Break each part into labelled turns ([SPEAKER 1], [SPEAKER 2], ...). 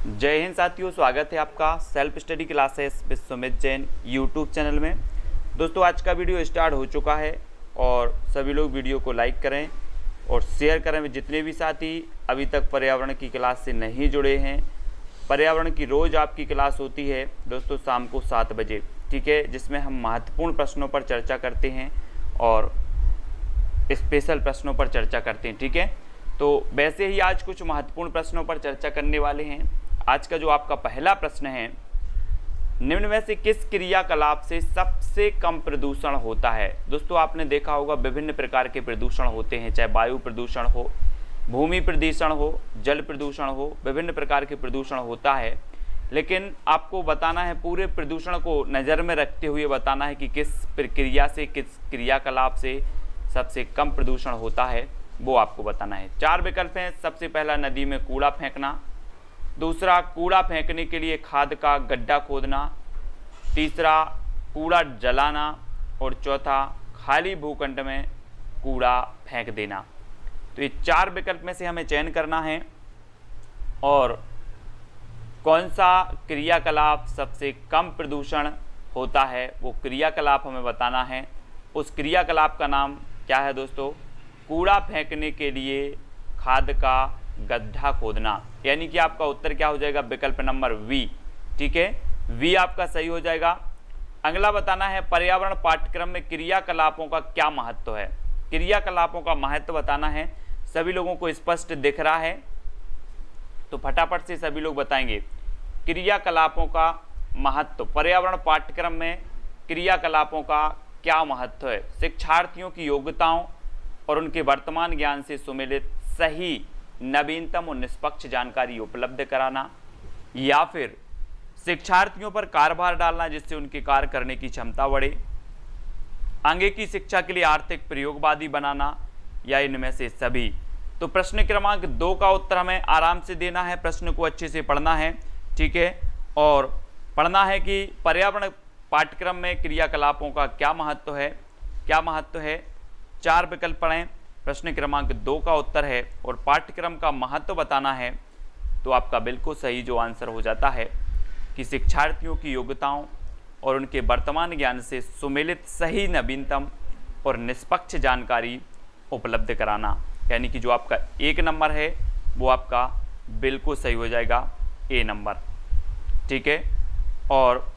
[SPEAKER 1] जय हिंद साथियों, स्वागत है आपका self study classes with Sumit Jain YouTube channel में। दोस्तों आज का वीडियो स्टार्ट हो चुका है और सभी लोग वीडियो को लाइक करें और शेयर करें। जितने भी साथी अभी तक पर्यावरण की क्लास से नहीं जुड़े हैं, पर्यावरण की रोज़ आपकी क्लास होती है दोस्तों शाम को 7 बजे, ठीक है, जिसमें हम महत्वपूर्ण प्रश्नों पर चर्चा करते हैं और स्पेशल प्रश्नों पर चर्चा करते हैं, ठीक है। तो वैसे ही आज कुछ महत्वपूर्ण प्रश्नों पर चर्चा करने वाले हैं। आज का जो आपका पहला प्रश्न है, निम्न में से किस क्रियाकलाप से सबसे कम प्रदूषण होता है। दोस्तों आपने देखा होगा विभिन्न प्रकार के प्रदूषण होते हैं, चाहे वायु प्रदूषण हो, भूमि प्रदूषण हो, जल प्रदूषण हो, विभिन्न प्रकार के प्रदूषण होता है। लेकिन आपको बताना है, पूरे प्रदूषण को नज़र में रखते हुए बताना है कि किस प्रक्रिया से, किस क्रियाकलाप से सबसे कम प्रदूषण होता है, वो आपको बताना है। 4 विकल्प हैं। सबसे पहला, नदी में कूड़ा फेंकना। दूसरा, कूड़ा फेंकने के लिए खाद का गड्ढा खोदना। तीसरा, कूड़ा जलाना। और चौथा, खाली भूखंड में कूड़ा फेंक देना। तो ये 4 विकल्प में से हमें चयन करना है और कौन सा क्रियाकलाप सबसे कम प्रदूषण होता है वो क्रियाकलाप हमें बताना है। उस क्रियाकलाप का नाम क्या है दोस्तों? कूड़ा फेंकने के लिए खाद का गड्ढा खोदना। यानी कि आपका उत्तर क्या हो जाएगा? विकल्प नंबर वी, ठीक है, वी आपका सही हो जाएगा। अगला बताना है, पर्यावरण पाठ्यक्रम में क्रियाकलापों का क्या महत्व है। क्रियाकलापों का महत्व बताना है। सभी लोगों को स्पष्ट दिख रहा है तो फटाफट से सभी लोग बताएंगे क्रियाकलापों का महत्व। पर्यावरण पाठ्यक्रम में क्रियाकलापों का क्या महत्व है? शिक्षार्थियों की योग्यताओं और उनके वर्तमान ज्ञान से सुमेलित सही, नवीनतम और निष्पक्ष जानकारी उपलब्ध कराना, या फिर शिक्षार्थियों पर कार्यभार डालना जिससे उनके कार्य करने की क्षमता बढ़े, आगे की शिक्षा के लिए आर्थिक प्रयोगवादी बनाना, या इनमें से सभी। तो प्रश्न क्रमांक 2 का उत्तर हमें आराम से देना है, प्रश्न को अच्छे से पढ़ना है, ठीक है, और पढ़ना है कि पर्यावरण पाठ्यक्रम में क्रियाकलापों का क्या महत्व है, क्या महत्व है। 4 विकल्प पढ़ें। प्रश्न क्रमांक 2 का उत्तर है और पाठ्यक्रम का महत्व बताना है। तो आपका बिल्कुल सही जो आंसर हो जाता है कि शिक्षार्थियों की योग्यताओं और उनके वर्तमान ज्ञान से सुमेलित सही, नवीनतम और निष्पक्ष जानकारी उपलब्ध कराना। यानी कि जो आपका 1 नंबर है वो आपका बिल्कुल सही हो जाएगा, ए नंबर, ठीक है। और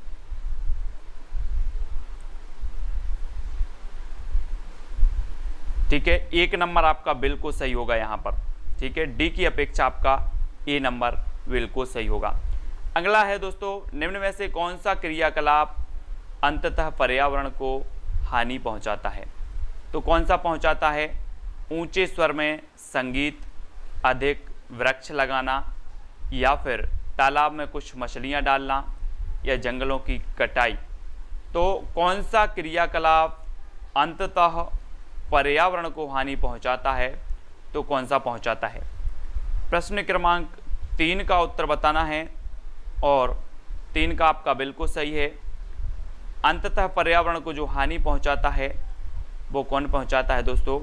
[SPEAKER 1] ठीक है, 1 नंबर आपका बिल्कुल सही होगा यहाँ पर, ठीक है। डी की अपेक्षा आपका ए नंबर बिल्कुल सही होगा। अगला है दोस्तों, निम्न में से कौन सा क्रियाकलाप अंततः पर्यावरण को हानि पहुँचाता है। तो कौन सा पहुँचाता है? ऊंचे स्वर में संगीत, अधिक वृक्ष लगाना, या फिर तालाब में कुछ मछलियाँ डालना, या जंगलों की कटाई। तो कौन सा क्रियाकलाप अंततः पर्यावरण को हानि पहुंचाता है? तो कौन सा पहुंचाता है? प्रश्न क्रमांक 3 का उत्तर बताना है और 3 का आपका बिल्कुल सही है। अंततः पर्यावरण को जो हानि पहुंचाता है वो कौन पहुंचाता है दोस्तों?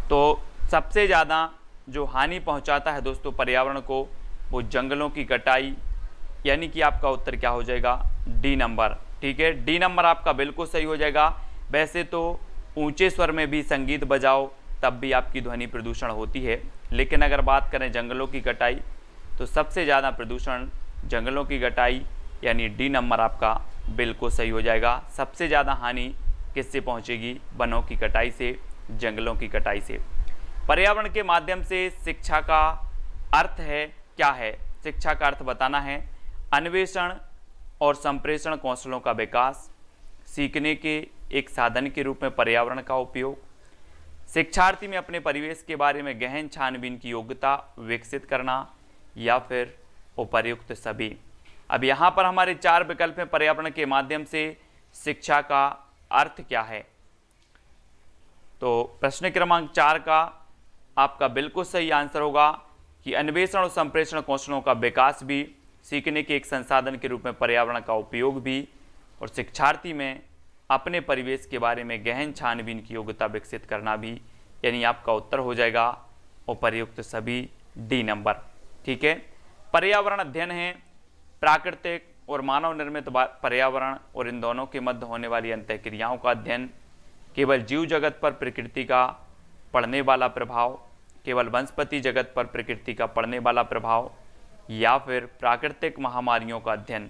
[SPEAKER 1] तो सबसे ज़्यादा जो हानि पहुंचाता है दोस्तों पर्यावरण को, वो जंगलों की कटाई। यानी कि आपका उत्तर क्या हो जाएगा? डी नंबर, ठीक है, डी नंबर आपका बिल्कुल सही हो जाएगा। वैसे तो ऊंचे स्वर में भी संगीत बजाओ तब भी आपकी ध्वनि प्रदूषण होती है, लेकिन अगर बात करें जंगलों की कटाई तो सबसे ज़्यादा प्रदूषण जंगलों की कटाई, यानी डी नंबर आपका बिल्कुल सही हो जाएगा। सबसे ज़्यादा हानि किससे पहुंचेगी? वनों की कटाई से, जंगलों की कटाई से। पर्यावरण के माध्यम से शिक्षा का अर्थ है क्या है? शिक्षा का अर्थ बताना है, अन्वेषण और संप्रेषण कौशलों का विकास, सीखने के एक साधन के रूप में पर्यावरण का उपयोग, शिक्षार्थी में अपने परिवेश के बारे में गहन छानबीन की योग्यता विकसित करना, या फिर उपर्युक्त सभी। अब यहाँ पर हमारे 4 विकल्प हैं। पर्यावरण के माध्यम से शिक्षा का अर्थ क्या है? तो प्रश्न क्रमांक 4 का आपका बिल्कुल सही आंसर होगा कि अन्वेषण और संप्रेषण कौशलों का विकास भी, सीखने के एक संसाधन के रूप में पर्यावरण का उपयोग भी, और शिक्षार्थी में अपने परिवेश के बारे में गहन छानबीन की योग्यता विकसित करना भी। यानी आपका उत्तर हो जाएगा उपर्युक्त सभी, डी नंबर। ठीक है, पर्यावरण अध्ययन है प्राकृतिक और मानव निर्मित पर्यावरण और इन दोनों के मध्य होने वाली अंतःक्रियाओं का अध्ययन, केवल जीव जगत पर प्रकृति का पड़ने वाला प्रभाव, केवल वनस्पति जगत पर प्रकृति का पड़ने वाला प्रभाव, या फिर प्राकृतिक महामारियों का अध्ययन।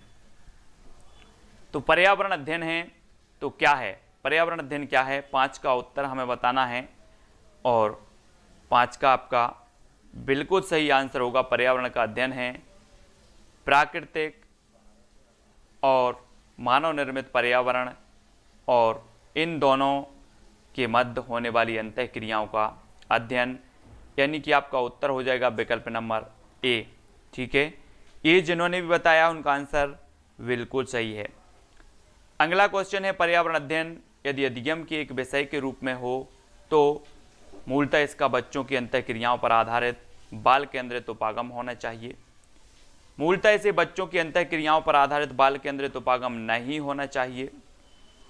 [SPEAKER 1] तो पर्यावरण अध्ययन है तो क्या है, पर्यावरण अध्ययन क्या है, 5 का उत्तर हमें बताना है और 5 का आपका बिल्कुल सही आंसर होगा पर्यावरण का अध्ययन है प्राकृतिक और मानव निर्मित पर्यावरण और इन दोनों के मध्य होने वाली अंतःक्रियाओं का अध्ययन, यानी कि आपका उत्तर हो जाएगा विकल्प नंबर ए। ठीक है, ये जिन्होंने भी बताया उनका आंसर बिल्कुल सही है। अगला क्वेश्चन है पर्यावरण अध्ययन यदि अधिगम के एक विषय के रूप में हो तो मूलतः इसका बच्चों की अंतःक्रियाओं पर आधारित बाल केंद्रित उपागम होना चाहिए। मूलतः इसे बच्चों की अंतःक्रियाओं पर आधारित बाल केंद्रित उपागम नहीं होना चाहिए,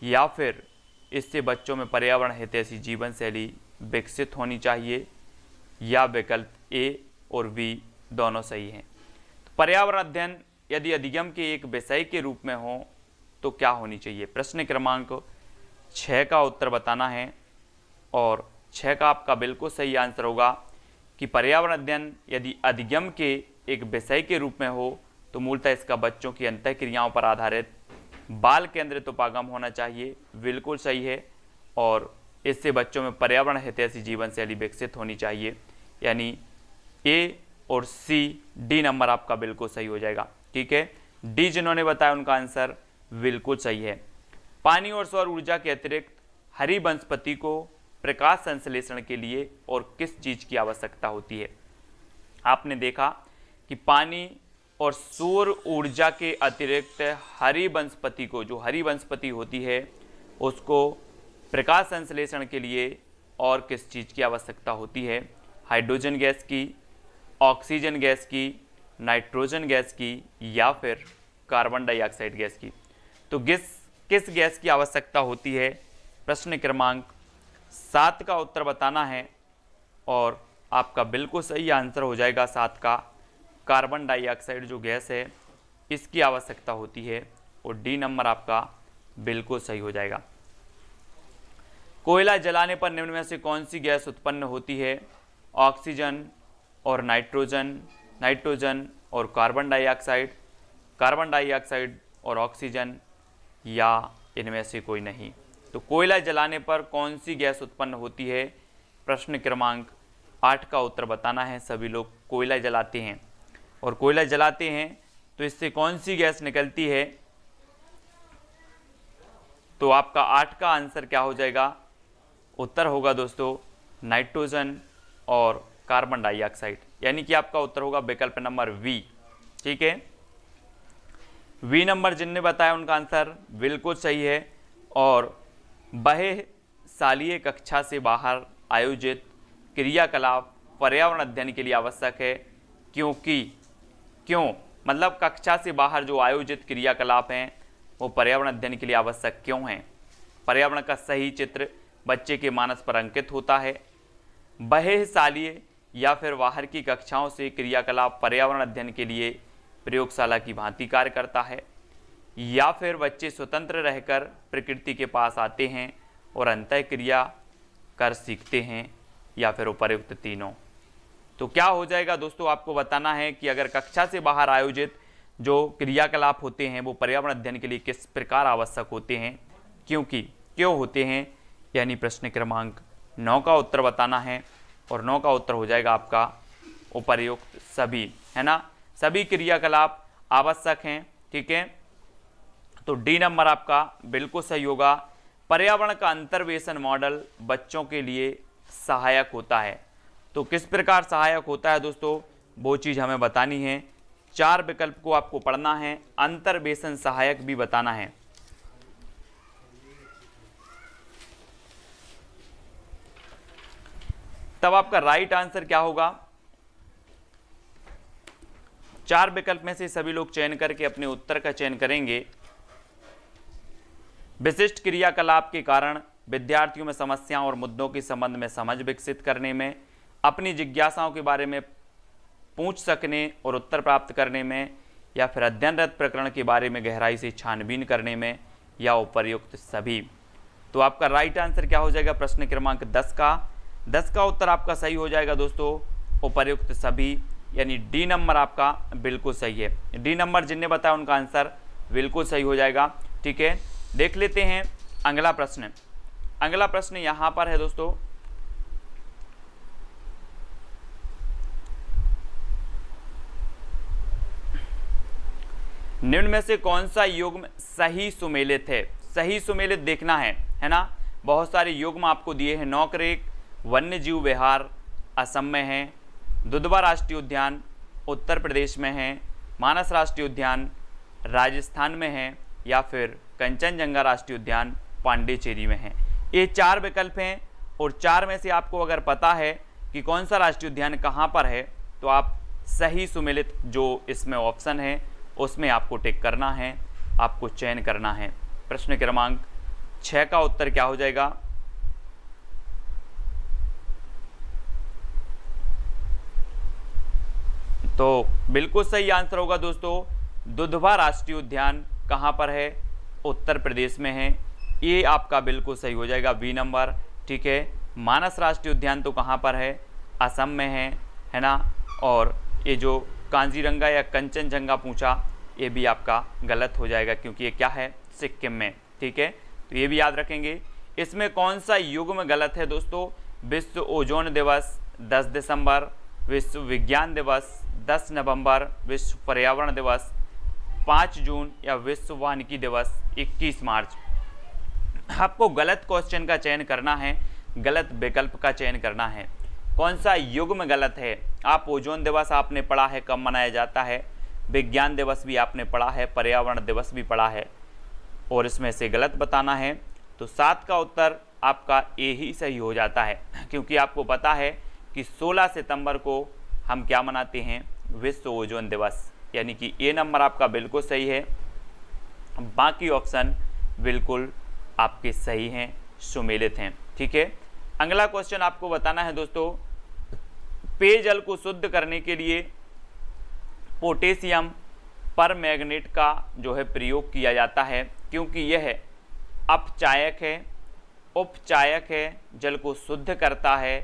[SPEAKER 1] या फिर इससे बच्चों में पर्यावरण हितैषी जीवन शैली विकसित होनी चाहिए, या विकल्प ए और बी दोनों सही हैं। तो पर्यावरण अध्ययन यदि अधिगम के एक विषय के रूप में हो तो क्या होनी चाहिए, प्रश्न क्रमांक 6 का उत्तर बताना है और 6 का आपका बिल्कुल सही आंसर होगा कि पर्यावरण अध्ययन यदि अधिगम के एक विषय के रूप में हो तो मूलतः इसका बच्चों की अंतःक्रियाओं पर आधारित बाल केंद्रित उपागम होना चाहिए, बिल्कुल सही है, और इससे बच्चों में पर्यावरण हितैषी जीवन शैली विकसित होनी चाहिए, यानी ए और सी, डी नंबर आपका बिल्कुल सही हो जाएगा। ठीक है, डी जिन्होंने बताया उनका आंसर बिल्कुल सही है। पानी और सौर ऊर्जा के अतिरिक्त हरी वनस्पति को प्रकाश संश्लेषण के लिए और किस चीज़ की आवश्यकता होती है। आपने देखा कि पानी और सौर ऊर्जा के अतिरिक्त हरी वनस्पति को, जो हरी वनस्पति होती है उसको प्रकाश संश्लेषण के लिए और किस चीज़ की आवश्यकता होती है, हाइड्रोजन गैस की, ऑक्सीजन गैस की, नाइट्रोजन गैस की, या फिर कार्बन डाइऑक्साइड गैस की। तो किस गैस की आवश्यकता होती है, प्रश्न क्रमांक 7 का उत्तर बताना है और आपका बिल्कुल सही आंसर हो जाएगा 7 का, कार्बन डाइऑक्साइड जो गैस है इसकी आवश्यकता होती है, और डी नंबर आपका बिल्कुल सही हो जाएगा। कोयला जलाने पर निम्न में से कौन सी गैस उत्पन्न होती है, ऑक्सीजन और नाइट्रोजन और कार्बन डाइऑक्साइड और ऑक्सीजन, या इनमें से कोई नहीं। तो कोयला जलाने पर कौन सी गैस उत्पन्न होती है, प्रश्न क्रमांक 8 का उत्तर बताना है। सभी लोग कोयला जलाते हैं और कोयला जलाते हैं तो इससे कौन सी गैस निकलती है, तो आपका 8 का आंसर क्या हो जाएगा, उत्तर होगा दोस्तों नाइट्रोजन और कार्बन डाइऑक्साइड, यानी कि आपका उत्तर होगा विकल्प नंबर वी। ठीक है, वी नंबर जिनने बताया उनका आंसर बिल्कुल सही है। और बहे सालीय कक्षा से बाहर आयोजित क्रियाकलाप पर्यावरण अध्ययन के लिए आवश्यक है, क्यों मतलब कक्षा से बाहर जो आयोजित क्रियाकलाप हैं वो पर्यावरण अध्ययन के लिए आवश्यक क्यों हैं। पर्यावरण का सही चित्र बच्चे के मानस पर अंकित होता है। बहिःशालीय या फिर बाहर की कक्षाओं से क्रियाकलाप पर्यावरण अध्ययन के लिए प्रयोगशाला की भांति कार्य करता है, या फिर बच्चे स्वतंत्र रहकर प्रकृति के पास आते हैं और अंतःक्रिया कर सीखते हैं, या फिर उपर्युक्त तीनों। तो क्या हो जाएगा दोस्तों, आपको बताना है कि अगर कक्षा से बाहर आयोजित जो क्रियाकलाप होते हैं वो पर्यावरण अध्ययन के लिए किस प्रकार आवश्यक होते हैं, क्यों होते हैं, यानी प्रश्न क्रमांक 9 का उत्तर बताना है। और 9 का उत्तर हो जाएगा आपका उपर्युक्त सभी, है ना, सभी क्रियाकलाप आवश्यक हैं। ठीक है, तो डी नंबर आपका बिल्कुल सही होगा। पर्यावरण का अंतर्वेशन मॉडल बच्चों के लिए सहायक होता है। तो किस प्रकार सहायक होता है दोस्तों, वो चीज़ हमें बतानी है। 4 विकल्प को आपको पढ़ना है, अंतर्वेशन सहायक भी बताना है। तब आपका राइट आंसर क्या होगा, 4 विकल्प में से सभी लोग चयन करके अपने उत्तर का चयन करेंगे। विशिष्ट क्रियाकलाप के कारण विद्यार्थियों में समस्याओं और मुद्दों के संबंध में समझ विकसित करने में, अपनी जिज्ञासाओं के बारे में पूछ सकने और उत्तर प्राप्त करने में, या फिर अध्ययनरत प्रकरण के बारे में गहराई से छानबीन करने में, या उपर्युक्त सभी। तो आपका राइट आंसर क्या हो जाएगा प्रश्न क्रमांक 10 का उत्तर आपका सही हो जाएगा दोस्तों, उपर्युक्त सभी, यानी डी नंबर आपका बिल्कुल सही है। डी नंबर जिनने बताया उनका आंसर बिल्कुल सही हो जाएगा। ठीक है, देख लेते हैं अगला प्रश्न। अगला प्रश्न यहाँ पर है दोस्तों, निम्न में से कौन सा युग्म सही सुमेलित है? सही सुमेलित देखना है ना। बहुत सारे युग्म आपको दिए हैं। नौकरेक वन्य जीव विहार असम में है, दुधवा राष्ट्रीय उद्यान उत्तर प्रदेश में है, मानस राष्ट्रीय उद्यान राजस्थान में है, या फिर कंचनजंगा राष्ट्रीय उद्यान पांडिचेरी में है। ये 4 विकल्प हैं और 4 में से आपको अगर पता है कि कौन सा राष्ट्रीय उद्यान कहाँ पर है, तो आप सही सुमेलित जो इसमें ऑप्शन है उसमें आपको टिक करना है, आपको चयन करना है। प्रश्न क्रमांक 6 का उत्तर क्या हो जाएगा? तो बिल्कुल सही आंसर होगा दोस्तों, दुधवा राष्ट्रीय उद्यान कहाँ पर है? उत्तर प्रदेश में है। ये आपका बिल्कुल सही हो जाएगा, बी नंबर। ठीक है, मानस राष्ट्रीय उद्यान तो कहाँ पर है? असम में है ना। और ये जो कांजीरंगा या कंचनजंगा पूछा, ये भी आपका गलत हो जाएगा क्योंकि ये क्या है? सिक्किम में। ठीक है, तो ये भी याद रखेंगे। इसमें कौन सा युग्म गलत है दोस्तों? विश्व ओजोन दिवस 10 दिसंबर, विश्व विज्ञान दिवस 10 नवंबर, विश्व पर्यावरण दिवस 5 जून, या विश्व वानिकी दिवस 21 मार्च। आपको गलत क्वेश्चन का चयन करना है, गलत विकल्प का चयन करना है। कौन सा युग्म गलत है? आप ओजोन दिवस आपने पढ़ा है कब मनाया जाता है, विज्ञान दिवस भी आपने पढ़ा है, पर्यावरण दिवस भी पढ़ा है, और इसमें से गलत बताना है। तो 7 का उत्तर आपका ए ही सही हो जाता है, क्योंकि आपको पता है कि 16 सितंबर को हम क्या मनाते हैं? विश्व ओजोन दिवस। यानी कि ए नंबर आपका बिल्कुल सही है, बाकी ऑप्शन बिल्कुल आपके सही हैं, सुमेलित हैं। ठीक है, अगला क्वेश्चन आपको बताना है दोस्तों, पेयजल को शुद्ध करने के लिए पोटेशियम परमैंगनेट का जो है प्रयोग किया जाता है, क्योंकि यह अपचायक है, उपचायक है, जल को शुद्ध करता है,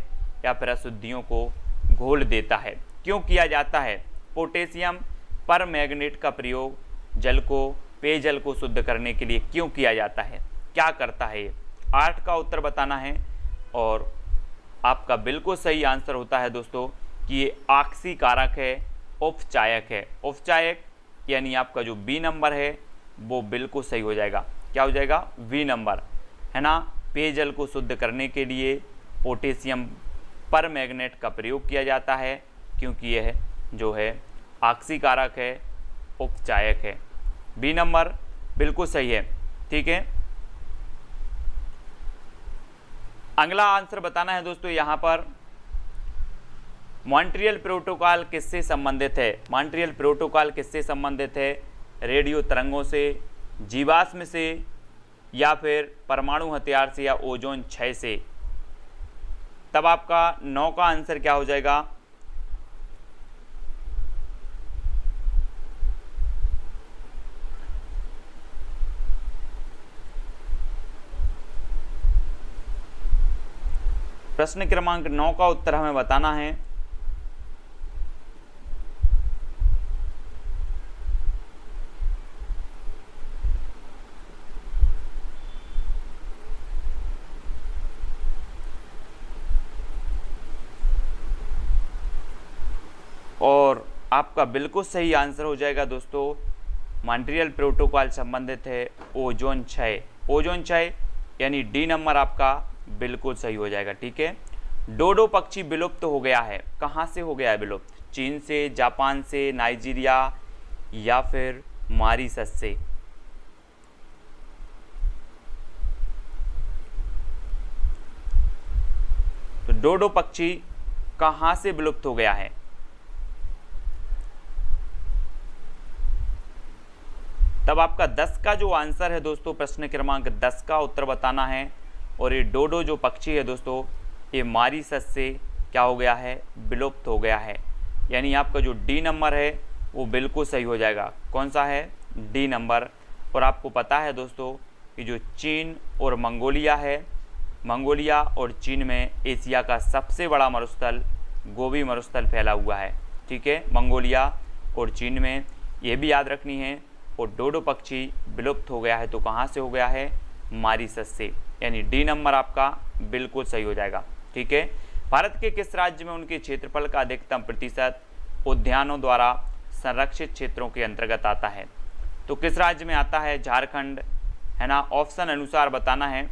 [SPEAKER 1] या फिर अशुद्धियों को घोल देता है। क्यों किया जाता है? पोटेशियम परमैंगनेट का प्रयोग जल को, पेयजल को शुद्ध करने के लिए क्यों किया जाता है? क्या करता है ये? 8 का उत्तर बताना है, और आपका बिल्कुल सही आंसर होता है दोस्तों कि ये ऑक्सीकारक है, उपचायक है। उपचायक यानी आपका जो बी नंबर है वो बिल्कुल सही हो जाएगा। क्या हो जाएगा? बी नंबर, है ना। पेयजल को शुद्ध करने के लिए पोटेशियम परमैंगनेट का प्रयोग किया जाता है, क्योंकि यह जो है ऑक्सीकारक है, उपचायक है। बी नंबर बिल्कुल सही है। ठीक है, अगला आंसर बताना है दोस्तों, यहाँ पर मॉन्ट्रियल प्रोटोकॉल किससे संबंधित है? मॉन्ट्रियल प्रोटोकॉल किससे संबंधित है? रेडियो तरंगों से, जीवाश्म से, या फिर परमाणु हथियार से, या ओजोन क्षय से? तब आपका 9 का आंसर क्या हो जाएगा? प्रश्न क्रमांक 9 का उत्तर हमें बताना है। और आपका बिल्कुल सही आंसर हो जाएगा दोस्तों, मॉन्ट्रियल प्रोटोकॉल संबंधित है ओजोन क्षय। ओजोन क्षय यानी डी नंबर आपका बिल्कुल सही हो जाएगा। ठीक है, डोडो पक्षी विलुप्त हो गया है, कहाँ से हो गया है विलुप्त? चीन से, जापान से, नाइजीरिया, या फिर मॉरीशस से? तो डोडो पक्षी कहाँ से विलुप्त हो गया है? तब आपका 10 का जो आंसर है दोस्तों, प्रश्न क्रमांक 10 का उत्तर बताना है। और ये डोडो जो पक्षी है दोस्तों, ये मॉरीशस से क्या हो गया है? विलुप्त हो गया है। यानी आपका जो डी नंबर है वो बिल्कुल सही हो जाएगा। कौन सा है? D number. और आपको पता है दोस्तों कि जो चीन और मंगोलिया है, मंगोलिया और चीन में एशिया का सबसे बड़ा मरुस्थल गोबी मरुस्थल फैला हुआ है। ठीक है, मंगोलिया और चीन में, ये भी याद रखनी है। और डोडो पक्षी विलुप्त हो गया है तो कहाँ से हो गया है? मॉरिशस से। यानी डी नंबर आपका बिल्कुल सही हो जाएगा। ठीक है, भारत के किस राज्य में उनके क्षेत्रफल का अधिकतम प्रतिशत उद्यानों द्वारा संरक्षित क्षेत्रों के अंतर्गत आता है? तो किस राज्य में आता है? झारखंड, है ना। ऑप्शन अनुसार बताना है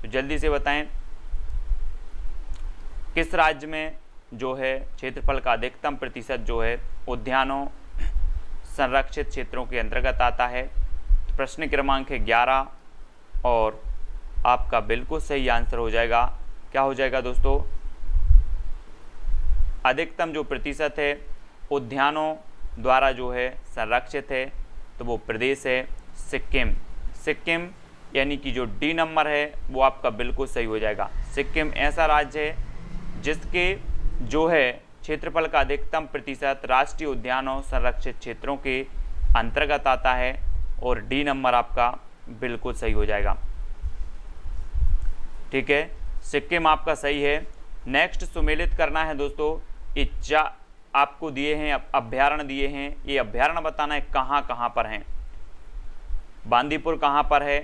[SPEAKER 1] तो जल्दी से बताएं, किस राज्य में जो है क्षेत्रफल का अधिकतम प्रतिशत जो है उद्यानों संरक्षित क्षेत्रों के अंतर्गत आता है? तो प्रश्न क्रमांक है 11 और आपका बिल्कुल सही आंसर हो जाएगा। क्या हो जाएगा दोस्तों? अधिकतम जो प्रतिशत है उद्यानों द्वारा जो है संरक्षित है तो वो प्रदेश है सिक्किम। सिक्किम यानी कि जो डी नंबर है वो आपका बिल्कुल सही हो जाएगा। सिक्किम ऐसा राज्य है जिसके जो है क्षेत्रफल का अधिकतम प्रतिशत राष्ट्रीय उद्यानों संरक्षित क्षेत्रों के अंतर्गत आता है और डी नंबर आपका बिल्कुल सही हो जाएगा। ठीक है, सिक्किम आपका सही है। नेक्स्ट सुमेलित करना है दोस्तों, इच्छा आपको दिए हैं, अभ्यारण्य दिए हैं, ये अभ्यारण्य बताना है कहाँ कहाँ पर हैं। बांदीपुर कहाँ पर है,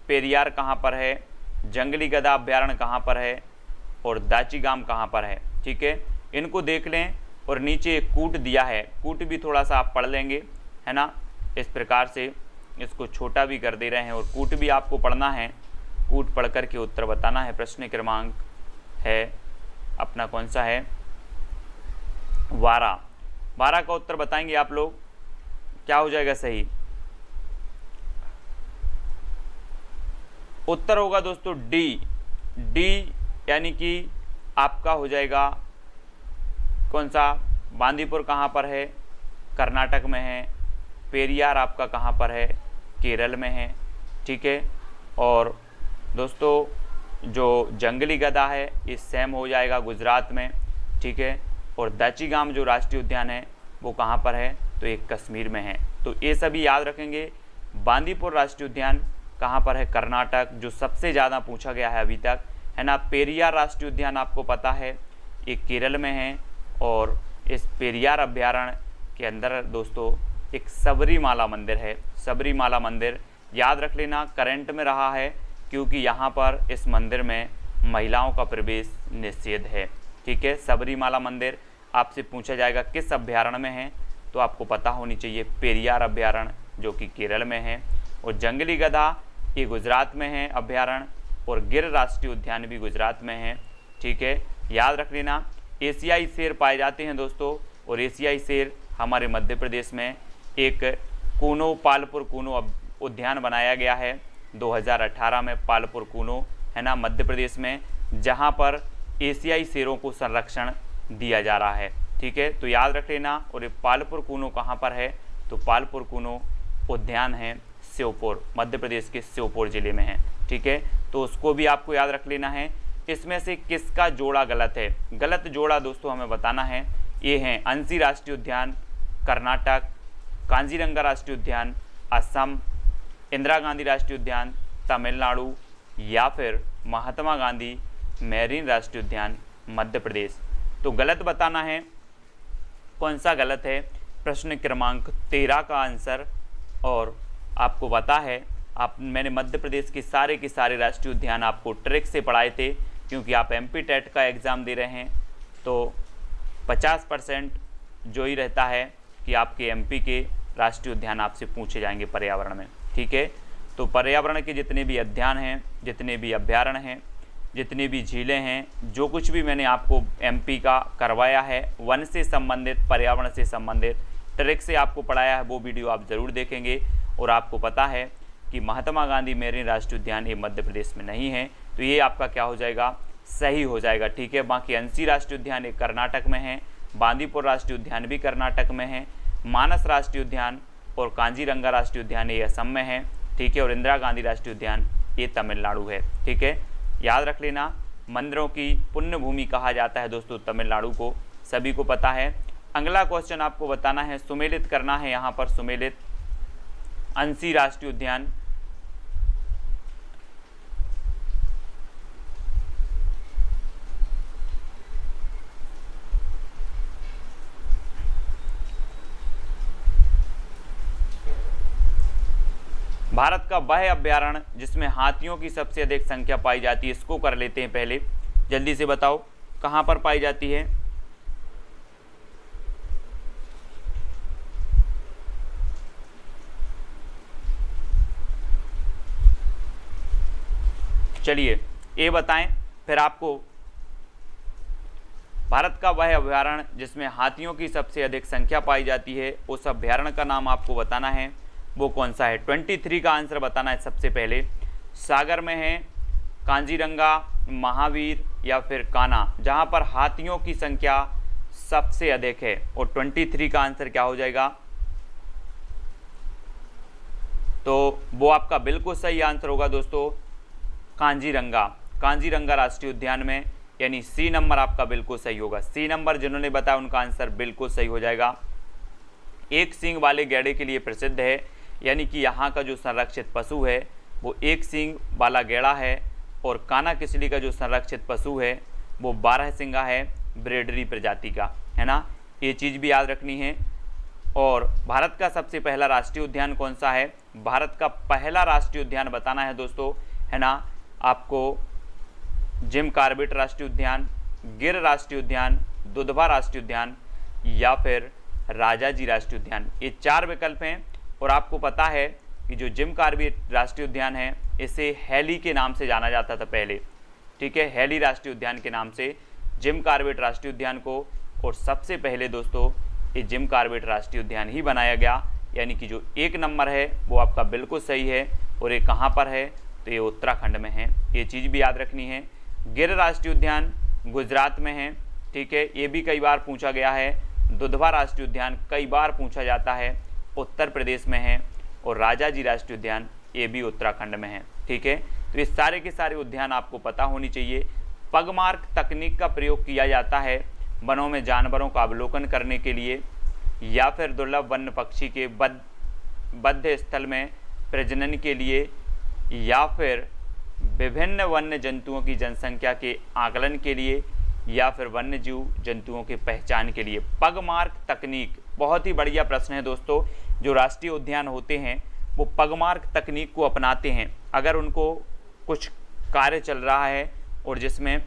[SPEAKER 1] पेरियार कहाँ पर है, जंगली गधा अभ्यारण्य कहाँ पर है और दाचीगाम कहाँ पर है। ठीक है, इनको देख लें। और नीचे एक कूट दिया है, कूट भी थोड़ा सा आप पढ़ लेंगे, है ना। इस प्रकार से इसको छोटा भी कर दे रहे हैं और कूट भी आपको पढ़ना है। कूट पढ़ कर के उत्तर बताना है। प्रश्न क्रमांक है अपना कौन सा है? 12। 12 का उत्तर बताएंगे आप लोग, क्या हो जाएगा सही? उत्तर होगा दोस्तों डी। डी यानी कि आपका हो जाएगा कौन सा? बांदीपुर कहाँ पर है? कर्नाटक में है। पेरियार आपका कहाँ पर है? केरल में है। ठीक है, और दोस्तों जो जंगली गधा है ये सेम हो जाएगा गुजरात में। ठीक है, और दाचीगाम जो राष्ट्रीय उद्यान है वो कहाँ पर है? तो ये कश्मीर में है। तो ये सभी याद रखेंगे। बांदीपुर राष्ट्रीय उद्यान कहाँ पर है? कर्नाटक, जो सबसे ज़्यादा पूछा गया है अभी तक, है ना। पेरियार राष्ट्रीय उद्यान आपको पता है ये केरल में है। और इस पेरियार अभ्यारण्य के अंदर दोस्तों एक सबरीमाला मंदिर है। सबरीमाला मंदिर याद रख लेना, करंट में रहा है क्योंकि यहाँ पर इस मंदिर में महिलाओं का प्रवेश निषेध है। ठीक है, सबरीमाला मंदिर आपसे पूछा जाएगा किस अभ्यारण्य में है तो आपको पता होनी चाहिए पेरियार अभ्यारण्य जो कि केरल में है। और जंगली गधा ये गुजरात में है अभ्यारण्य, और गिर राष्ट्रीय उद्यान भी गुजरात में है। ठीक है, याद रख लेना। एशियाई शेर पाए जाते हैं दोस्तों, और एशियाई शेर हमारे मध्य प्रदेश में एक कूनो पालपुर कूनो उद्यान बनाया गया है 2018 में। पालपुर कूनो, है ना, मध्य प्रदेश में, जहां पर एशियाई शेरों को संरक्षण दिया जा रहा है। ठीक है, तो याद रख लेना। और ये पालपुर कूनो कहाँ पर है? तो पालपुर कूनो उद्यान है श्योपुर, मध्य प्रदेश के श्योपुर जिले में है। ठीक है, तो उसको भी आपको याद रख लेना है। इसमें से किसका जोड़ा गलत है? गलत जोड़ा दोस्तों हमें बताना है। ये हैं अंशी राष्ट्रीय उद्यान कर्नाटक, कांजीरंगा राष्ट्रीय उद्यान असम, इंदिरा गांधी राष्ट्रीय उद्यान तमिलनाडु, या फिर महात्मा गांधी मैरीन राष्ट्रीय उद्यान मध्य प्रदेश। तो गलत बताना है, कौन सा गलत है? प्रश्न क्रमांक 13 का आंसर। और आपको पता है मैंने मध्य प्रदेश के सारे राष्ट्रीय उद्यान आपको ट्रिक से पढ़ाए थे, क्योंकि आप MP टेट का एग्ज़ाम दे रहे हैं तो 50% जो ही रहता है कि आपके MP के राष्ट्रीय उद्यान आपसे पूछे जाएंगे पर्यावरण में। ठीक है, तो पर्यावरण के जितने भी अध्ययन हैं, जितने भी अभ्यारण्य हैं, जितनी भी झीलें हैं, जो कुछ भी मैंने आपको MP का करवाया है वन से संबंधित, पर्यावरण से संबंधित ट्रिक से आपको पढ़ाया है, वो वीडियो आप ज़रूर देखेंगे। और आपको पता है कि महात्मा गांधी मैरीन राष्ट्रीय उद्यान ये मध्य प्रदेश में नहीं है, तो ये आपका क्या हो जाएगा? सही हो जाएगा। ठीक है, बाकी अंशी राष्ट्रीय उद्यान एक कर्नाटक में है, बांदीपुर राष्ट्रीय उद्यान भी कर्नाटक में है, मानस राष्ट्रीय उद्यान और कांजीरंगा राष्ट्रीय उद्यान ये असम में है। ठीक है, और इंदिरा गांधी राष्ट्रीय उद्यान ये तमिलनाडु है। ठीक है, याद रख लेना। मंदिरों की पुण्य भूमि कहा जाता है दोस्तों तमिलनाडु को, सभी को पता है। अगला क्वेश्चन आपको बताना है, सुमेलित करना है यहाँ पर, सुमेलित अंशी राष्ट्रीय उद्यान। भारत का वह अभ्यारण्य जिसमें हाथियों की सबसे अधिक संख्या पाई जाती है, इसको कर लेते हैं पहले, जल्दी से बताओ कहाँ पर पाई जाती है। चलिए ये बताएं, फिर आपको भारत का वह अभ्यारण्य जिसमें हाथियों की सबसे अधिक संख्या पाई जाती है, उस अभ्यारण्य का नाम आपको बताना है, वो कौन सा है। 23 का आंसर बताना है सबसे पहले। सागर में है, कांजीरंगा, महावीर या फिर कान्हा, जहां पर हाथियों की संख्या सबसे अधिक है। और 23 का आंसर क्या हो जाएगा, तो वो आपका बिल्कुल सही आंसर होगा दोस्तों, कांजीरंगा, कांजीरंगा राष्ट्रीय उद्यान में, यानी सी नंबर आपका बिल्कुल सही होगा। सी नंबर जिन्होंने बताया उनका आंसर बिल्कुल सही हो जाएगा। एक सींग वाले गैंडे के लिए प्रसिद्ध है, यानी कि यहाँ का जो संरक्षित पशु है वो एक सींग वाला गैंडा है। और कान्हा किसली का जो संरक्षित पशु है वो 12 सींगा है, ब्रेडरी प्रजाति का, है ना, ये चीज़ भी याद रखनी है। और भारत का सबसे पहला राष्ट्रीय उद्यान कौन सा है, भारत का पहला राष्ट्रीय उद्यान बताना है दोस्तों, है ना, आपको जिम कॉर्बेट राष्ट्रीय उद्यान, गिर राष्ट्रीय उद्यान, दुधवा राष्ट्रीय उद्यान या फिर राजाजी राष्ट्रीय उद्यान, ये 4 विकल्प हैं। और आपको पता है कि जो जिम कॉर्बेट राष्ट्रीय उद्यान है इसे हैली के नाम से जाना जाता था पहले, ठीक है, हैली राष्ट्रीय उद्यान के नाम से जिम कॉर्बेट राष्ट्रीय उद्यान को। और सबसे पहले दोस्तों ये जिम कॉर्बेट राष्ट्रीय उद्यान ही बनाया गया, यानी कि जो 1 नंबर है वो आपका बिल्कुल सही है। और ये कहाँ पर है, तो ये उत्तराखंड में है, ये चीज़ भी याद रखनी है। गिर राष्ट्रीय उद्यान गुजरात में है, ठीक है, ये भी कई बार पूछा गया है। दुधवा राष्ट्रीय उद्यान कई बार पूछा जाता है, उत्तर प्रदेश में है। और राजाजी राष्ट्रीय उद्यान ये भी उत्तराखंड में है, ठीक है। तो ये सारे के सारे उद्यान आपको पता होनी चाहिए। पगमार्क तकनीक का प्रयोग किया जाता है वनों में जानवरों का अवलोकन करने के लिए, या फिर दुर्लभ वन्य पक्षी के बद्ध स्थल में प्रजनन के लिए, या फिर विभिन्न वन्य जंतुओं की जनसंख्या के आकलन के लिए, या फिर वन्य जीव जंतुओं के पहचान के लिए। पगमार्क तकनीक बहुत ही बढ़िया प्रश्न है दोस्तों। जो राष्ट्रीय उद्यान होते हैं वो पगमार्क तकनीक को अपनाते हैं। अगर उनको कुछ कार्य चल रहा है और जिसमें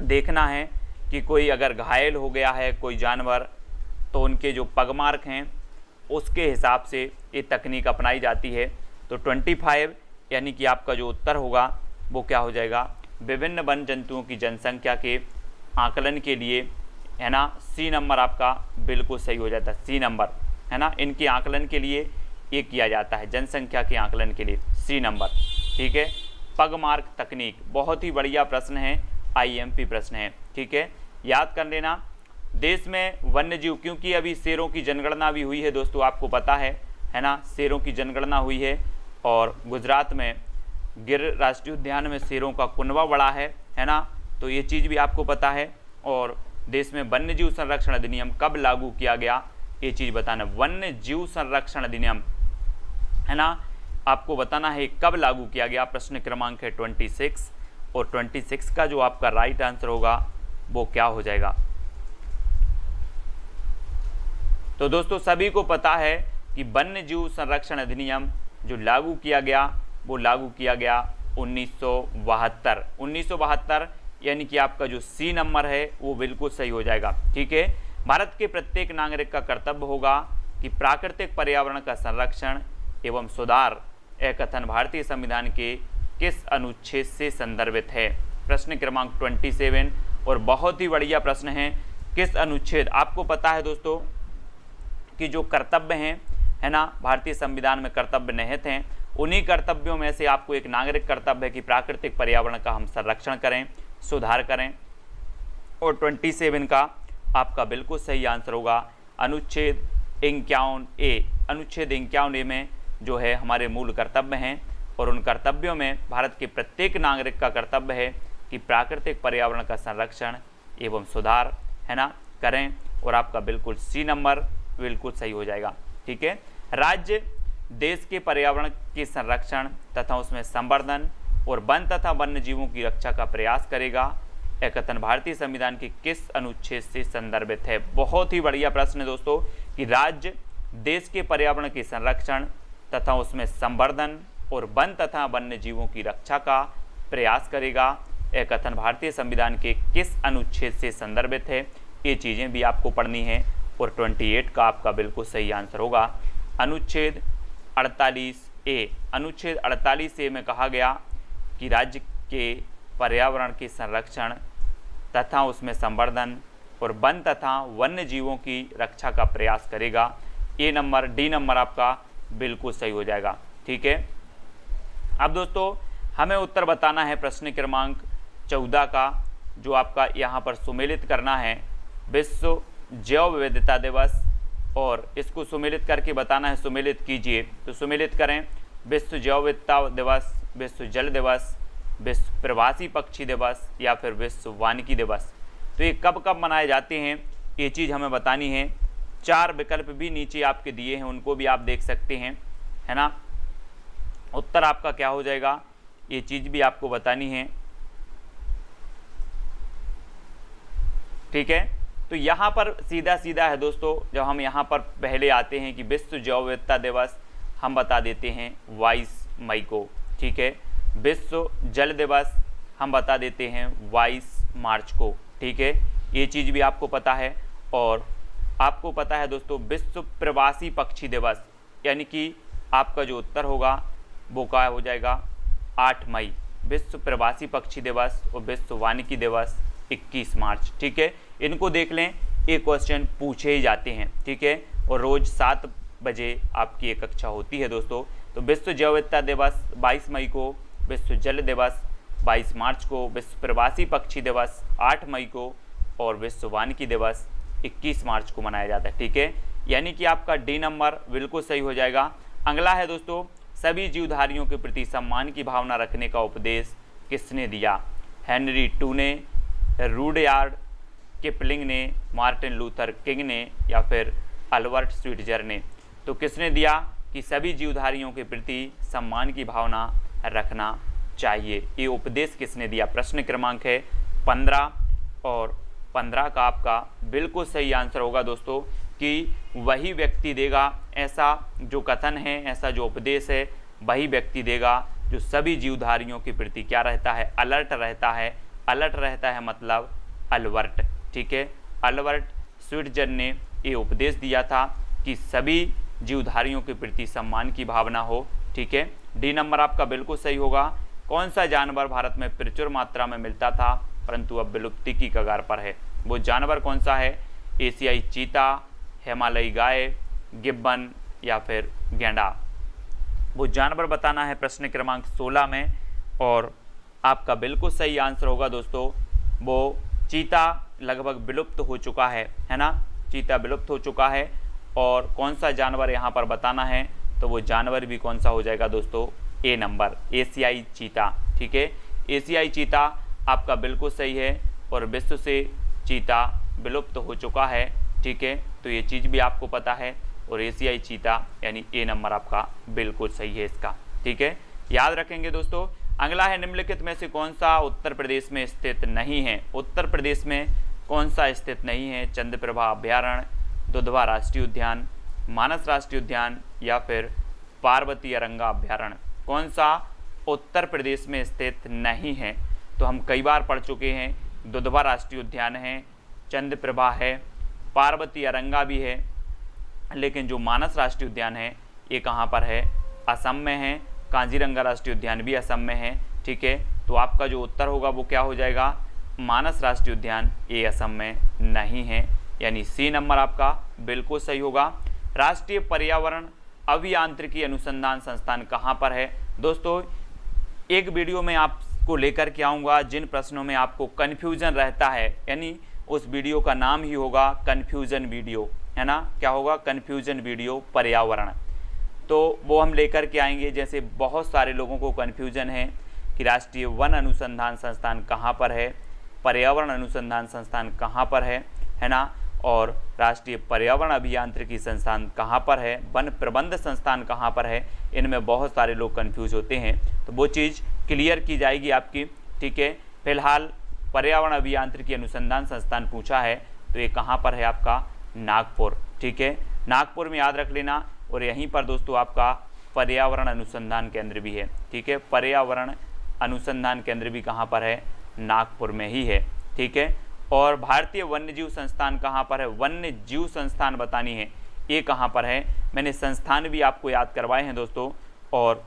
[SPEAKER 1] देखना है कि कोई अगर घायल हो गया है कोई जानवर, तो उनके जो पगमार्क हैं उसके हिसाब से ये तकनीक अपनाई जाती है। तो 25 यानी कि आपका जो उत्तर होगा वो क्या हो जाएगा, विभिन्न वन जंतुओं की जनसंख्या के आकलन के लिए, है ना, सी नंबर आपका बिल्कुल सही हो जाता है। सी नंबर, है ना, इनके आकलन के लिए ये किया जाता है, जनसंख्या के आकलन के लिए, सी नंबर, ठीक है। पगमार्क तकनीक बहुत ही बढ़िया प्रश्न है, IMP प्रश्न है, ठीक है, याद कर लेना। देश में वन्यजीव, क्योंकि अभी शेरों की जनगणना भी हुई है दोस्तों, आपको पता है ना, शेरों की जनगणना हुई है। और गुजरात में गिर राष्ट्रीय उद्यान में शेरों का कुनबा बड़ा है ना, तो ये चीज़ भी आपको पता है। और देश में वन्यजीव संरक्षण अधिनियम कब लागू किया गया, ये चीज़ बताना। वन्य जीव संरक्षण अधिनियम, है ना, आपको बताना है कब लागू किया गया। प्रश्न क्रमांक है 26, और 26 का जो आपका राइट आंसर होगा वो क्या हो जाएगा। तो दोस्तों सभी को पता है कि वन्य जीव संरक्षण अधिनियम जो लागू किया गया वो लागू किया गया 1972, यानी कि आपका जो सी नंबर है वो बिल्कुल सही हो जाएगा, ठीक है। भारत के प्रत्येक नागरिक का कर्तव्य होगा कि प्राकृतिक पर्यावरण का संरक्षण एवं सुधार, यह कथन भारतीय संविधान के किस अनुच्छेद से संदर्भित है। प्रश्न क्रमांक 27, और बहुत ही बढ़िया प्रश्न है, किस अनुच्छेद। आपको पता है दोस्तों कि जो कर्तव्य हैं, है ना, भारतीय संविधान में कर्तव्य निहित हैं, उन्हीं कर्तव्यों में से आपको एक नागरिक कर्तव्य है कि प्राकृतिक पर्यावरण का हम संरक्षण करें, सुधार करें। और 27 का आपका बिल्कुल सही आंसर होगा अनुच्छेद 51A। अनुच्छेद 51A में जो है हमारे मूल कर्तव्य हैं, और उन कर्तव्यों में भारत के प्रत्येक नागरिक का कर्तव्य है कि प्राकृतिक पर्यावरण का संरक्षण एवं सुधार, है ना, करें। और आपका बिल्कुल सी नंबर बिल्कुल सही हो जाएगा। ठीक है, राज्य देश के पर्यावरण के संरक्षण तथा उसमें संवर्धन और वन तथा वन्य जीवों की रक्षा का प्रयास करेगा। यह कथन भारतीय संविधान के किस अनुच्छेद से संदर्भित है? बहुत ही बढ़िया प्रश्न है दोस्तों कि राज्य देश के पर्यावरण के संरक्षण तथा उसमें संवर्धन और वन तथा वन्य जीवों की रक्षा का प्रयास करेगा। यह कथन भारतीय संविधान के किस अनुच्छेद से संदर्भित है? ये चीज़ें भी आपको पढ़नी है और 28 का आपका बिल्कुल सही आंसर होगा अनुच्छेद 48A। अनुच्छेद 48A में कहा गया कि राज्य के पर्यावरण के संरक्षण तथा उसमें संवर्धन और वन तथा वन्य जीवों की रक्षा का प्रयास करेगा। ए नंबर, डी नंबर आपका बिल्कुल सही हो जाएगा। ठीक है, अब दोस्तों हमें उत्तर बताना है प्रश्न क्रमांक 14 का, जो आपका यहाँ पर सुमेलित करना है विश्व जैव विविधता दिवस, और इसको सुमेलित करके बताना है। सुमेलित कीजिए, तो सुमेलित करें विश्व जैव विविधता दिवस, विश्व जल दिवस, विश्व प्रवासी पक्षी दिवस या फिर विश्व वानिकी दिवस। तो ये कब कब मनाए जाते हैं ये चीज़ हमें बतानी है। 4 विकल्प भी नीचे आपके दिए हैं, उनको भी आप देख सकते हैं, है ना। उत्तर आपका क्या हो जाएगा ये चीज़ भी आपको बतानी है। ठीक है, तो यहाँ पर सीधा सीधा है दोस्तों, जब हम यहाँ पर पहले आते हैं कि विश्व जैव विविधता दिवस हम बता देते हैं 22 मई को। ठीक है, विश्व जल दिवस हम बता देते हैं 22 मार्च को। ठीक है, ये चीज़ भी आपको पता है। और आपको पता है दोस्तों विश्व प्रवासी पक्षी दिवस, यानी कि आपका जो उत्तर होगा वो क्या हो जाएगा 8 मई। विश्व प्रवासी पक्षी दिवस और विश्व वानिकी दिवस 21 मार्च। ठीक है, इनको देख लें, ये क्वेश्चन पूछे ही जाते हैं। ठीक है, और रोज़ 7 बजे आपकी ये कक्षा होती है दोस्तों। तो विश्व जैव विविधता दिवस 22 मई को, विश्व जल दिवस 22 मार्च को, विश्व प्रवासी पक्षी दिवस 8 मई को और विश्व वानिकी दिवस 21 मार्च को मनाया जाता है। ठीक है, यानी कि आपका डी नंबर बिल्कुल सही हो जाएगा। अगला है दोस्तों, सभी जीवधारियों के प्रति सम्मान की भावना रखने का उपदेश किसने दिया? हेनरी टू ने, रूडयार्ड किपलिंग ने, मार्टिन लूथर किंग ने या फिर अल्बर्ट स्वीट्जर ने। तो किसने दिया कि सभी जीवधारियों के प्रति सम्मान की भावना रखना चाहिए? ये उपदेश किसने दिया? प्रश्न क्रमांक है 15 और 15 का आपका बिल्कुल सही आंसर होगा दोस्तों कि वही व्यक्ति देगा, ऐसा जो कथन है, ऐसा जो उपदेश है वही व्यक्ति देगा जो सभी जीवधारियों के प्रति क्या रहता है? अलर्ट रहता है। अलर्ट रहता है मतलब अल्बर्ट। ठीक है, अल्बर्ट स्वीट्जर ने ये उपदेश दिया था कि सभी जीवधारियों के प्रति सम्मान की भावना हो। ठीक है, डी नंबर आपका बिल्कुल सही होगा। कौन सा जानवर भारत में प्रचुर मात्रा में मिलता था परंतु अब विलुप्ति की कगार पर है? वो जानवर कौन सा है? एशियाई चीता, हिमालयी गाय, गिब्बन या फिर गैंडा? वो जानवर बताना है प्रश्न क्रमांक 16 में, और आपका बिल्कुल सही आंसर होगा दोस्तों वो चीता लगभग विलुप्त हो चुका है ना। चीता विलुप्त हो चुका है। और कौन सा जानवर यहाँ पर बताना है, तो वो जानवर भी कौन सा हो जाएगा दोस्तों? ए नंबर, एशियाई चीता। ठीक है, एशियाई चीता आपका बिल्कुल सही है और विश्व से चीता विलुप्त हो चुका है। ठीक है, तो ये चीज़ भी आपको पता है और एशियाई चीता यानी ए नंबर आपका बिल्कुल सही है इसका। ठीक है, याद रखेंगे दोस्तों। अगला है निम्नलिखित में से कौन सा उत्तर प्रदेश में स्थित नहीं है? उत्तर प्रदेश में कौन सा स्थित नहीं है? चंद्रप्रभा अभ्यारण्य, दुधवा राष्ट्रीय उद्यान, मानस राष्ट्रीय उद्यान या फिर पार्वती अरंगा अभ्यारण्य? कौन सा उत्तर प्रदेश में स्थित नहीं है? तो हम कई बार पढ़ चुके हैं, दुधवा राष्ट्रीय उद्यान है, चंद्रप्रभा है, पार्वती अरंगा भी है, लेकिन जो मानस राष्ट्रीय उद्यान है ये कहाँ पर है? असम में है। काजीरंगा राष्ट्रीय उद्यान भी असम में है। ठीक है, तो आपका जो उत्तर होगा वो क्या हो जाएगा? मानस राष्ट्रीय उद्यान ये असम में नहीं है, यानी सी नंबर आपका बिल्कुल सही होगा। राष्ट्रीय पर्यावरण अभियांत्रिकी अनुसंधान संस्थान कहाँ पर है? दोस्तों एक वीडियो में आपको लेकर के आऊँगा जिन प्रश्नों में आपको कन्फ्यूजन रहता है, यानी उस वीडियो का नाम ही होगा कन्फ्यूजन वीडियो, है ना। क्या होगा? कन्फ्यूजन वीडियो पर्यावरण। तो वो हम लेकर के आएंगे। जैसे बहुत सारे लोगों को कन्फ्यूजन है कि राष्ट्रीय वन अनुसंधान संस्थान कहाँ पर है, पर्यावरण अनुसंधान संस्थान कहाँ पर है ना। और राष्ट्रीय पर्यावरण अभियांत्रिकी संस्थान कहाँ पर है, वन प्रबंध संस्थान कहाँ पर है, इनमें बहुत सारे लोग कंफ्यूज होते हैं, तो वो चीज़ क्लियर की जाएगी आपकी। ठीक है, फिलहाल पर्यावरण अभियांत्रिकी अनुसंधान संस्थान पूछा है तो ये कहाँ पर है आपका, नागपुर। ठीक है, नागपुर में याद रख लेना। और यहीं पर दोस्तों आपका पर्यावरण अनुसंधान केंद्र भी है। ठीक है, पर्यावरण अनुसंधान केंद्र भी कहाँ पर है, नागपुर में ही है। ठीक है, और भारतीय वन्यजीव संस्थान कहाँ पर है, वन्य जीव संस्थान बतानी है, ये कहाँ पर है। मैंने संस्थान भी आपको याद करवाए हैं दोस्तों। और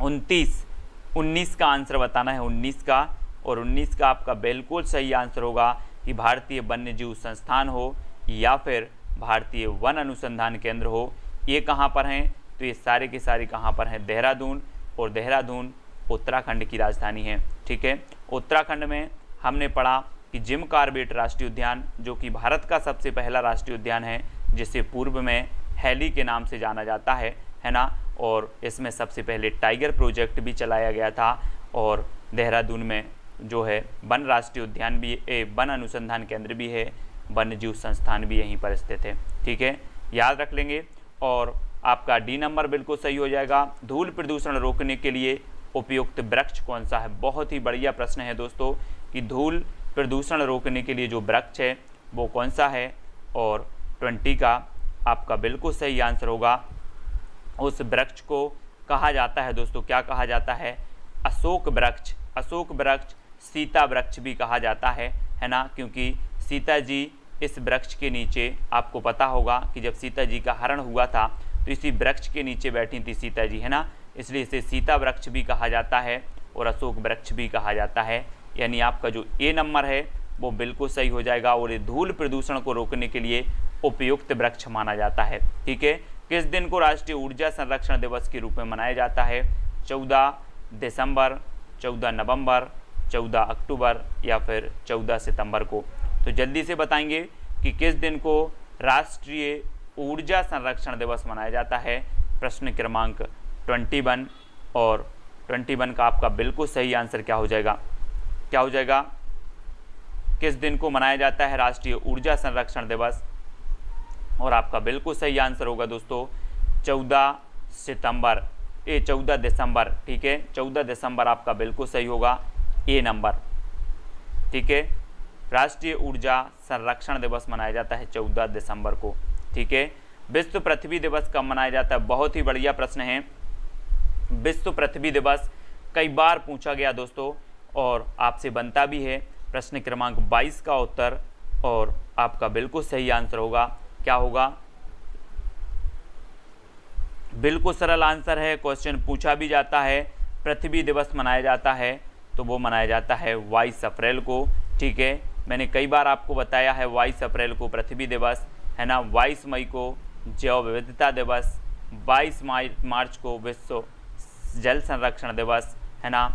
[SPEAKER 1] 19 का आंसर बताना है, 19 का, और 19 का आपका बिल्कुल सही आंसर होगा कि भारतीय वन्यजीव संस्थान हो या फिर भारतीय वन अनुसंधान केंद्र हो। ये कहाँ पर हैं, तो ये सारे के सारे कहाँ पर हैं, देहरादून, और देहरादून उत्तराखंड की राजधानी है। ठीक है, उत्तराखंड में हमने पढ़ा कि जिम कॉर्बेट राष्ट्रीय उद्यान, जो कि भारत का सबसे पहला राष्ट्रीय उद्यान है, जिसे पूर्व में हैली के नाम से जाना जाता है ना। और इसमें सबसे पहले टाइगर प्रोजेक्ट भी चलाया गया था। और देहरादून में जो है वन राष्ट्रीय उद्यान भी, वन अनुसंधान केंद्र भी है, वन्यजीव संस्थान भी यहीं पर स्थित है। ठीक है, याद रख लेंगे। और आपका डी नंबर बिल्कुल सही हो जाएगा। धूल प्रदूषण रोकने के लिए उपयुक्त वृक्ष कौन सा है, बहुत ही बढ़िया प्रश्न है दोस्तों कि धूल प्रदूषण रोकने के लिए जो वृक्ष है वो कौन सा है। और 20 का आपका बिल्कुल सही आंसर होगा। उस वृक्ष को कहा जाता है दोस्तों, क्या कहा जाता है, अशोक वृक्ष। अशोक वृक्ष सीता वृक्ष भी कहा जाता है ना, क्योंकि सीता जी इस वृक्ष के नीचे, आपको पता होगा कि जब सीता जी का हरण हुआ था तो इसी वृक्ष के नीचे बैठी थी सीता जी, है ना, इसलिए इसे सीता वृक्ष भी कहा जाता है और अशोक वृक्ष भी कहा जाता है। यानी आपका जो ए नंबर है वो बिल्कुल सही हो जाएगा। और ये धूल प्रदूषण को रोकने के लिए उपयुक्त वृक्ष माना जाता है। ठीक है, किस दिन को राष्ट्रीय ऊर्जा संरक्षण दिवस के रूप में मनाया जाता है, 14 दिसंबर, 14 नवंबर, 14 अक्टूबर या फिर 14 सितंबर को। तो जल्दी से बताएंगे कि किस दिन को राष्ट्रीय ऊर्जा संरक्षण दिवस मनाया जाता है। प्रश्न क्रमांक 21, और 21 का आपका बिल्कुल सही आंसर क्या हो जाएगा, क्या हो जाएगा, किस दिन को मनाया जाता है राष्ट्रीय ऊर्जा संरक्षण दिवस। और आपका बिल्कुल सही आंसर होगा दोस्तों 14 सितंबर, 14 दिसंबर। ठीक है, 14 दिसंबर आपका बिल्कुल सही होगा, ए नंबर। ठीक है, राष्ट्रीय ऊर्जा संरक्षण दिवस मनाया जाता है 14 दिसंबर को। ठीक है, विश्व पृथ्वी दिवस कब मनाया जाता है, बहुत ही बढ़िया प्रश्न है। विश्व पृथ्वी दिवस कई बार पूछा गया दोस्तों और आपसे बनता भी है। प्रश्न क्रमांक 22 का उत्तर, और आपका बिल्कुल सही आंसर होगा, क्या होगा, बिल्कुल सरल आंसर है। क्वेश्चन पूछा भी जाता है, पृथ्वी दिवस मनाया जाता है तो वो मनाया जाता है 22 अप्रैल को। ठीक है, मैंने कई बार आपको बताया है 22 अप्रैल को पृथ्वी दिवस है ना, 22 मई को जैव विविधता दिवस, 22 मार्च को विश्व जल संरक्षण दिवस है ना,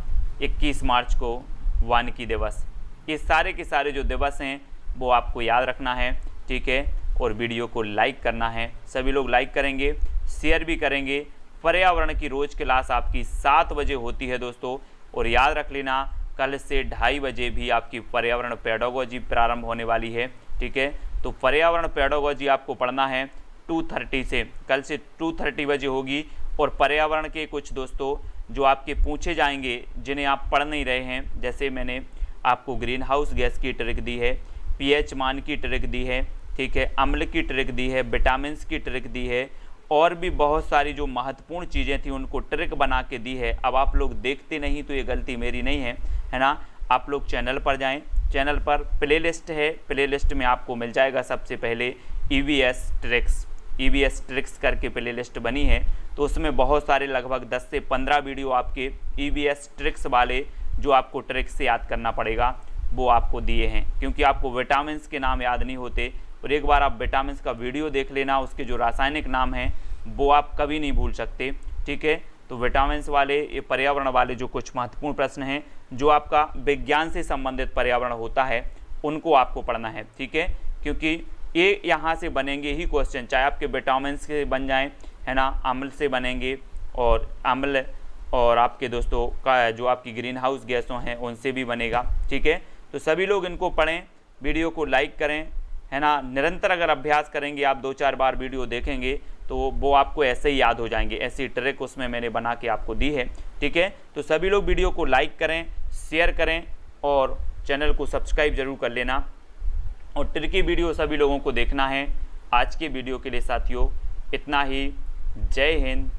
[SPEAKER 1] 21 मार्च को वानिकी दिवस। ये सारे के सारे जो दिवस हैं वो आपको याद रखना है। ठीक है, और वीडियो को लाइक करना है, सभी लोग लाइक करेंगे, शेयर भी करेंगे। पर्यावरण की रोज़ क्लास आपकी 7 बजे होती है दोस्तों, और याद रख लेना कल से 2:30 बजे भी आपकी पर्यावरण पेडागोजी प्रारंभ होने वाली है। ठीक है, तो पर्यावरण पेडागोजी आपको पढ़ना है 2:30 से, कल से 2:30 बजे होगी। और पर्यावरण के कुछ दोस्तों जो आपके पूछे जाएंगे जिन्हें आप पढ़ नहीं रहे हैं, जैसे मैंने आपको ग्रीन हाउस गैस की ट्रिक दी है, पीएच मान की ट्रिक दी है, ठीक है, अम्ल की ट्रिक दी है, विटामिन की ट्रिक दी है, और भी बहुत सारी जो महत्वपूर्ण चीज़ें थी उनको ट्रिक बना के दी है। अब आप लोग देखते नहीं तो ये गलती मेरी नहीं है ना। आप लोग चैनल पर जाएं, चैनल पर प्लेलिस्ट है, प्लेलिस्ट में आपको मिल जाएगा सबसे पहले EVS ट्रिक्स करके प्लेलिस्ट बनी है, तो उसमें बहुत सारे लगभग 10 से 15 वीडियो आपके EVS ट्रिक्स वाले जो आपको ट्रिक्स से याद करना पड़ेगा वो आपको दिए हैं, क्योंकि आपको विटामिन के नाम याद नहीं होते। और एक बार आप विटामिन का वीडियो देख लेना, उसके जो रासायनिक नाम हैं वो आप कभी नहीं भूल सकते। ठीक है, तो विटामिन वाले, ये पर्यावरण वाले जो कुछ महत्वपूर्ण प्रश्न हैं जो आपका विज्ञान से संबंधित पर्यावरण होता है उनको आपको पढ़ना है। ठीक है, क्योंकि ये यहाँ से बनेंगे ही क्वेश्चन, चाहे आपके विटामिन से बन जाएं है ना, अम्ल से बनेंगे, और अम्ल और आपके दोस्तों का जो आपकी ग्रीन हाउस गैसों हैं उनसे भी बनेगा। ठीक है, तो सभी लोग इनको पढ़ें, वीडियो को लाइक करें है ना, निरंतर अगर अभ्यास करेंगे आप, 2-4 बार वीडियो देखेंगे तो वो आपको ऐसे ही याद हो जाएंगे। ऐसी ट्रिक उसमें मैंने बना के आपको दी है, ठीक है। तो सभी लोग वीडियो को लाइक करें, शेयर करें और चैनल को सब्सक्राइब जरूर कर लेना, और ट्रिकी वीडियो सभी लोगों को देखना है। आज के वीडियो के लिए साथियों इतना ही। जय हिंद,